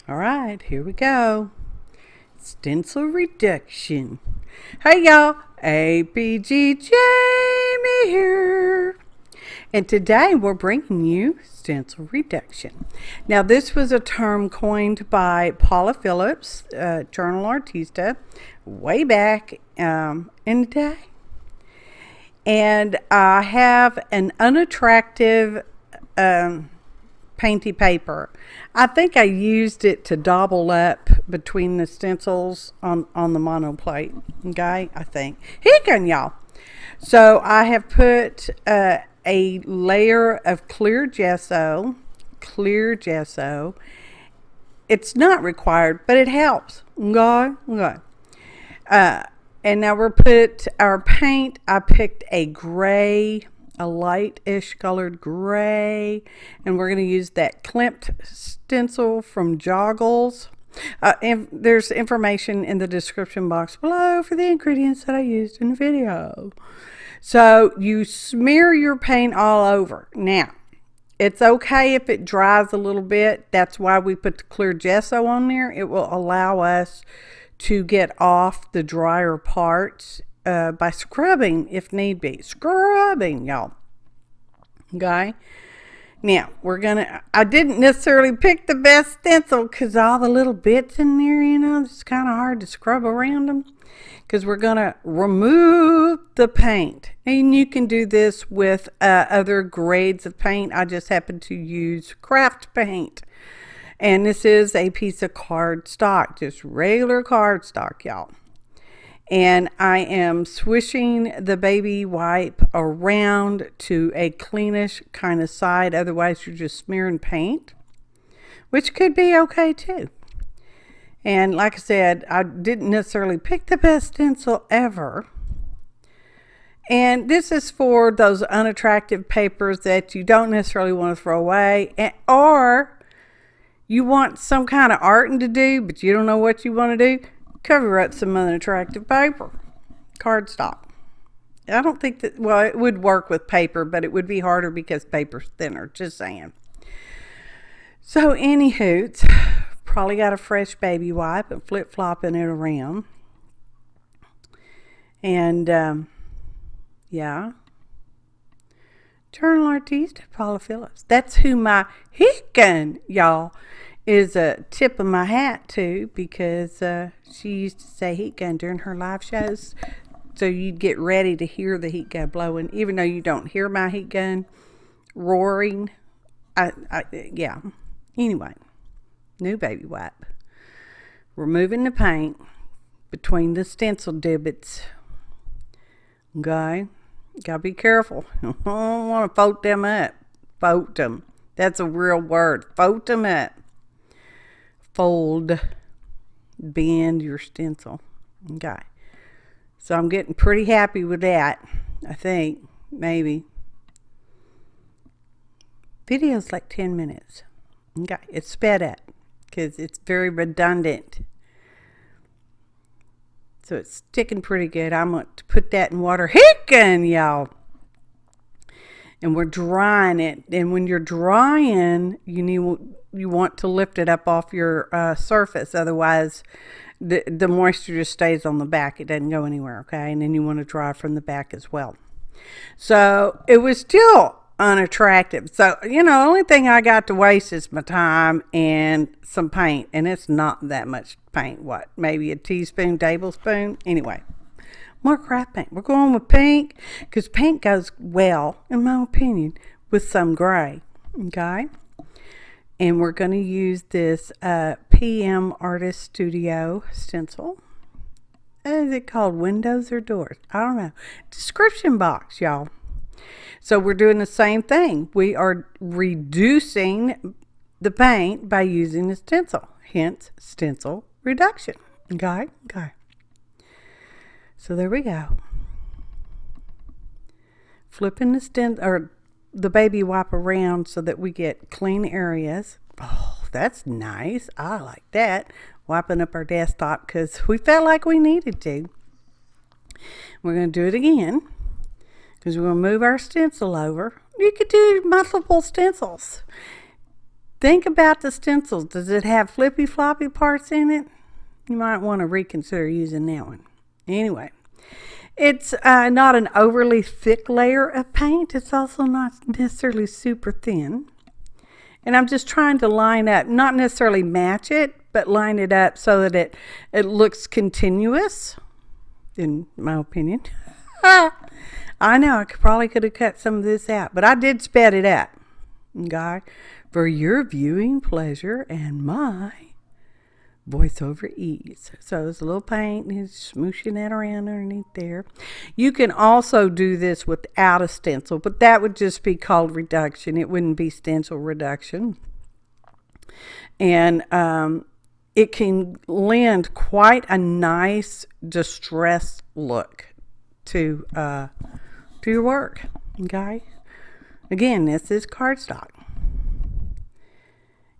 All right, here we go. Stencil reduction. Hey y'all, APG Jamie here. And today we're bringing you stencil reduction. Now this was a term coined by Paula Phillips, journal artista, way back in the day. And I have an unattractive Painty paper. I think I used it to double up between the stencils on the monoplate. Okay, I think. Here you go, y'all. So I have put a layer of clear gesso. It's not required, but it helps. Okay. And now we're put our paint. I picked a gray, a light-ish colored gray, and we're going to use that Klimt stencil from Joggles. And there's information in the description box below for the ingredients that I used in the video. So you smear your paint all over. Now, it's okay if it dries a little bit. That's why we put the clear gesso on there. It will allow us to get off the drier parts by scrubbing if need be. Scrubbing, y'all. Okay. Now I didn't necessarily pick the best stencil because all the little bits in there, it's kind of hard to scrub around them, because we're gonna remove the paint. And you can do this with other grades of paint. I just happen to use craft paint, and this is a piece of cardstock, just regular cardstock, y'all. And I am swishing the baby wipe around to a cleanish kind of side. Otherwise, you're just smearing paint, which could be okay too. And like I said, I didn't necessarily pick the best stencil ever. And this is for those unattractive papers that you don't necessarily want to throw away, or you want some kind of art to do, but you don't know what you want to do. Cover up some unattractive paper, cardstock. I don't think that, well, it would work with paper, but it would be harder because paper's thinner, just saying. So anywho, probably got a fresh baby wipe and flip-flopping it around. And yeah, journal artista Paula Phillips. That's who my hickin', y'all, is a tip of my hat to, because she used to say heat gun during her live shows, so you'd get ready to hear the heat gun blowing, even though you don't hear my heat gun roaring. Yeah. Anyway, new baby wipe. Removing the paint between the stencil divots. Okay, gotta be careful. You don't want to fold them up. Fold them. That's a real word. Fold them up. Fold, bend your stencil. Okay, so I'm getting pretty happy with that. I think maybe video's like 10 minutes. Okay, it's sped up because it's very redundant, so it's sticking pretty good. I'm going to put that in water, hickin', y'all, and we're drying it. And when you're drying, you want to lift it up off your surface. Otherwise, the moisture just stays on the back. It doesn't go anywhere, okay? And then you want to dry from the back as well. So it was still unattractive. So, the only thing I got to waste is my time and some paint. And it's not that much paint. What? Maybe a teaspoon, tablespoon? Anyway, more craft paint. We're going with pink because pink goes well, in my opinion, with some gray, okay? And we're going to use this PM Artist Studio stencil. Is it called windows or doors? I don't know. Description box, y'all. So we're doing the same thing. We are reducing the paint by using the stencil. Hence, stencil reduction. Okay? Okay. So there we go. Flipping the baby wipe around so that we get clean areas. Oh, that's nice. I like that. Wiping up our desktop because we felt like we needed to. We're going to do it again because we're going to move our stencil over. You could do multiple stencils. Think about the stencils. Does it have flippy floppy parts in it? You might want to reconsider using that one. Anyway, it's not an overly thick layer of paint. It's also not necessarily super thin. And I'm just trying to line up, not necessarily match it, but line it up so that it looks continuous, in my opinion. I know, I probably could have cut some of this out, but I did sped it up. Okay, for your viewing pleasure and my voiceover ease. So it's a little paint and it's smooshing that around underneath there. You can also do this without a stencil, but that would just be called reduction. It wouldn't be stencil reduction. And it can lend quite a nice distressed look to your work. Okay, again, this is cardstock.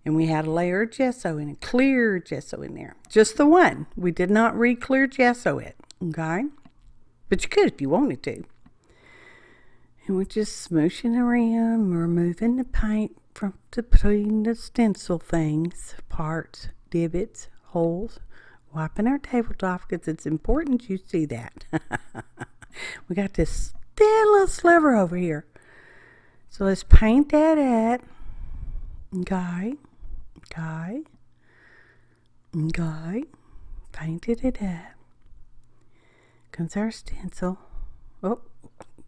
And we had a layer of gesso in it, clear gesso in there. Just the one. We did not re-clear gesso it, okay? But you could if you wanted to. And we're just smooshing around, removing the paint from between the stencil things, parts, divots, holes, wiping our tabletop because it's important you see that. We got this thin little sliver over here. So let's paint that up. Okay. Painted it up. Comes our stencil. Oh,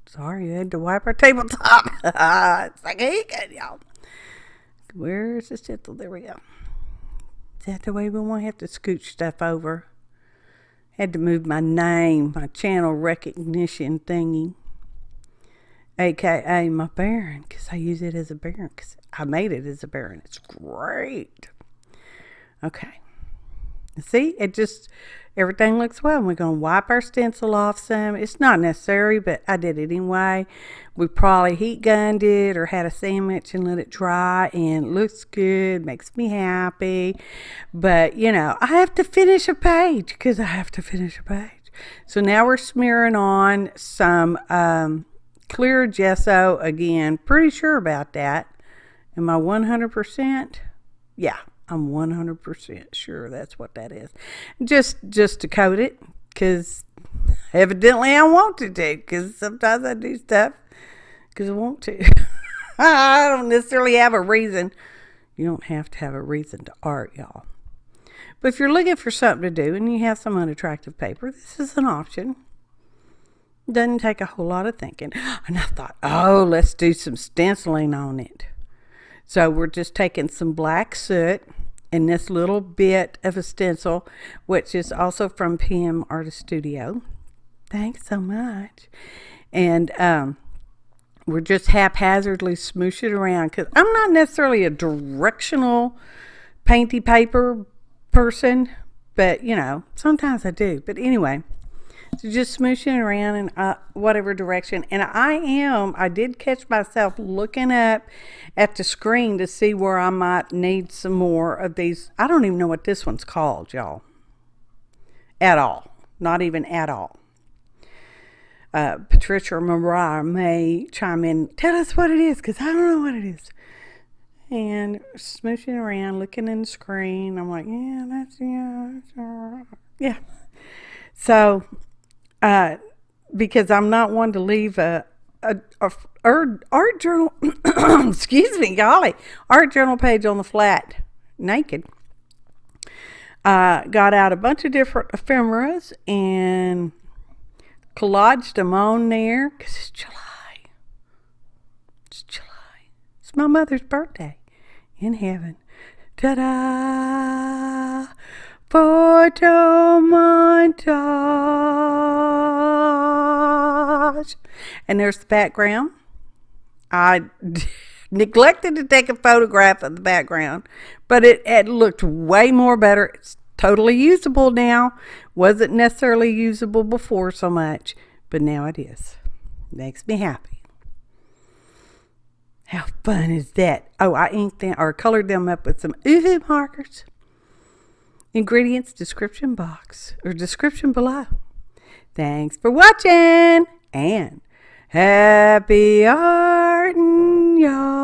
sorry, I had to wipe our tabletop. It's like a good, y'all. Where's the stencil? There we go. Is that the way we won't have to scooch stuff over? Had to move my name, my channel recognition thingy. AKA my Baron, because I use it as a Baron, because I made it as a Baron. It's great. Okay. See, everything looks well. We're going to wipe our stencil off some. It's not necessary, but I did it anyway. We probably heat gunned it or had a sandwich and let it dry, and it looks good, makes me happy. But, you know, I have to finish a page because I have to finish a page. So now we're smearing on some clear gesso again. Pretty sure about that. Am I 100%? Yeah, I'm 100% sure that's what that is. Just to coat it, because evidently I want to do, because sometimes I do stuff because I want to. I don't necessarily have a reason. You don't have to have a reason to art, y'all. But if you're looking for something to do and you have some unattractive paper, this is an option. Doesn't take a whole lot of thinking. And I thought, oh, let's do some stenciling on it. So we're just taking some black soot and this little bit of a stencil, which is also from PM Artist Studio. Thanks so much. And we're just haphazardly smooshing around, because I'm not necessarily a directional painty paper person, but you know, sometimes I do. But anyway, so just smooshing around in whatever direction. And I did catch myself looking up at the screen to see where I might need some more of these. I don't even know what this one's called, y'all. At all. Not even at all. Patricia or Mariah may chime in, tell us what it is, because I don't know what it is. And smooshing around, looking in the screen. I'm like, yeah, that's, yeah. So, because I'm not one to leave a art journal, excuse me, golly, art journal page on the flat naked. Got out a bunch of different ephemeras and collaged them on there, because it's July. It's July. It's my mother's birthday in heaven. Ta-da! Photo montage. And there's the background. I neglected to take a photograph of the background, but it looked way more better. It's totally usable now. Wasn't necessarily usable before so much, but now it is. Makes me happy. How fun is that? Oh, I inked them or colored them up with some Uhu markers. Ingredients description box or description below. Thanks for watching and happy arting, y'all.